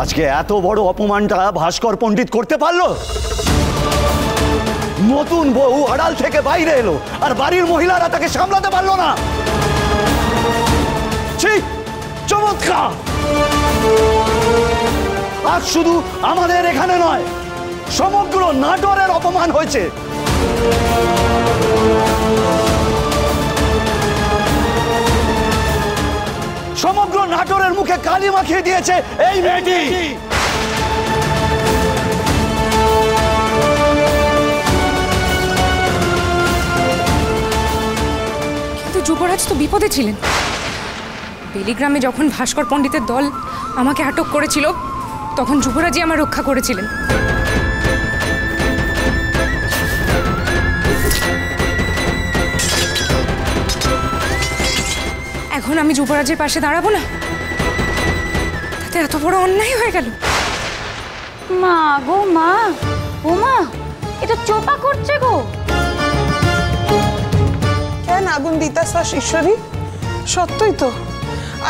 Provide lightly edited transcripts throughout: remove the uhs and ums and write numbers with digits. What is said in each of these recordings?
আজকে এত বড় অপমানটা ভাস্কর পণ্ডিত করতে পারলো? নতুন বউ আড়াল থেকে বাইরে এলো আর বাড়ির মহিলারা তাকে সামলাতে পারলো না। ঠিক চমৎকার। আজ শুধু আমাদের এখানে নয়, সমগ্র নাটোরের অপমান হয়েছে। সমগ্র নাটোরের মুখে কালি মাখিয়ে দিয়েছে এই মেয়েটি। কিন্তু যুবরাজ তো বিপদে ছিলেন। বেলিগ্রামে যখন ভাস্কর পণ্ডিতের দল আমাকে আটক করেছিল, তখন যুবরাজই আমার রক্ষা করেছিলেন। এখন আমি যুবরাজের পাশে দাঁড়াবো না? তাতে এত বড় অন্যায় হয়ে গেল। মা গো মা, ও মা, এটা চোপা করছে গো। কেন আগুন দিতাছাস ঈশ্বরী? সত্যই তো,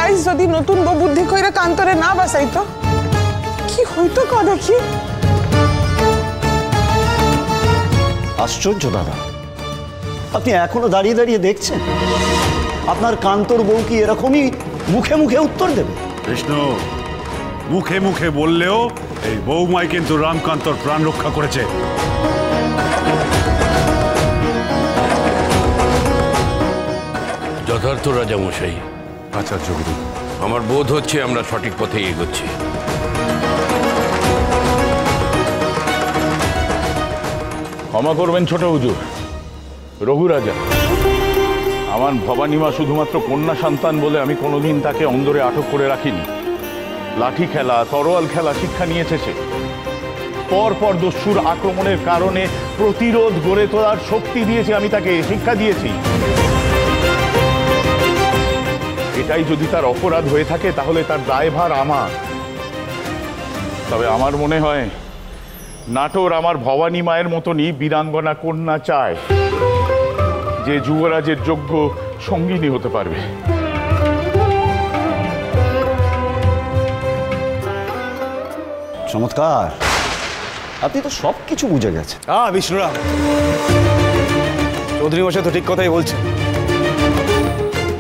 আজ যদি নতুন বউ বুদ্ধি কইরা কান্তরে না বাঁচাইতো, কি হইতো ক দেখি। আশ্চর্য দাদা, আপনি এখনো দাঁড়িয়ে দাঁড়িয়ে দেখছেন? আপনার কান্তর বউ কি এরকমই মুখে মুখে উত্তর দেবে? কৃষ্ণ, মুখে মুখে বললেও এই বৌমাই কিন্তু রামকান্তর প্রাণ রক্ষা করেছে। যথার্থ রাজামশাই। আচার্য গুরু, আমার বোধ হচ্ছে আমরা সঠিক পথে এগোচ্ছি। ক্ষমা করবেন ছোট হুজুর, রঘু রাজা। আমার ভবানীমা শুধুমাত্র কন্যা সন্তান বলে আমি কোনোদিন তাকে অন্দরে আটক করে রাখিনি। লাঠি খেলা, তরোয়াল খেলা শিক্ষা নিয়েছে সে। পর পর দস্যুর আক্রমণের কারণে প্রতিরোধ গড়ে তোলার শক্তি দিয়েছি আমি তাকে, শিক্ষা দিয়েছি। এটাই যদি তার অপরাধ হয়ে থাকে তাহলে তার দায়ভার আমার। তবে আমার মনে হয় নাটোর আমার ভবানী মায়ের মতনই বীরাঙ্গনা কন্যা চায়, যে যুবরাজের যোগ্য সঙ্গিনী হতে পারবে। চমৎকার, আপনি তো সব কিছু বুঝে গেছেন। বিষ্ণুরাম, চৌধুরী মশাই তো ঠিক কথাই বলছেন।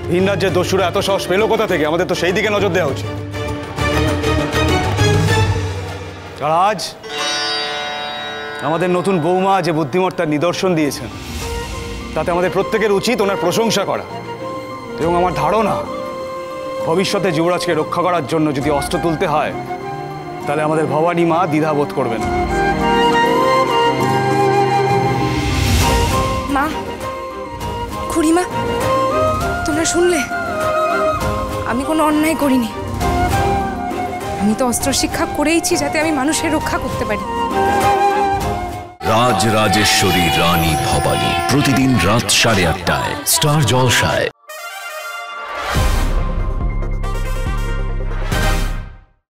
ভিন রাজ্যের দস্যুরা এত সাহস পেল কোথা থেকে? আমাদের তো সেই দিকে নজর দেওয়া উচিত। আর আজ আমাদের নতুন বৌমা যে বুদ্ধিমত্তার নিদর্শন দিয়েছেন, তাতে আমাদের প্রত্যেকের উচিত ওনার প্রশংসা করা। এবং আমার ধারণা, ভবিষ্যতে যুবরাজকে রক্ষা করার জন্য যদি অস্ত্র তুলতে হয়, তাহলে আমাদের ভবানী মা দ্বিধাবোধ করবেন। মা, খুড়িমা, তোমরা শুনলে? আমি কোনো অন্যায় করিনি। আমি তো অস্ত্র শিক্ষা করেইছি যাতে আমি মানুষের রক্ষা করতে পারি। রাজ রাজেশ্বরী রানী ভবানী, প্রতিদিন রাত 8:30টায় স্টার জলসায়।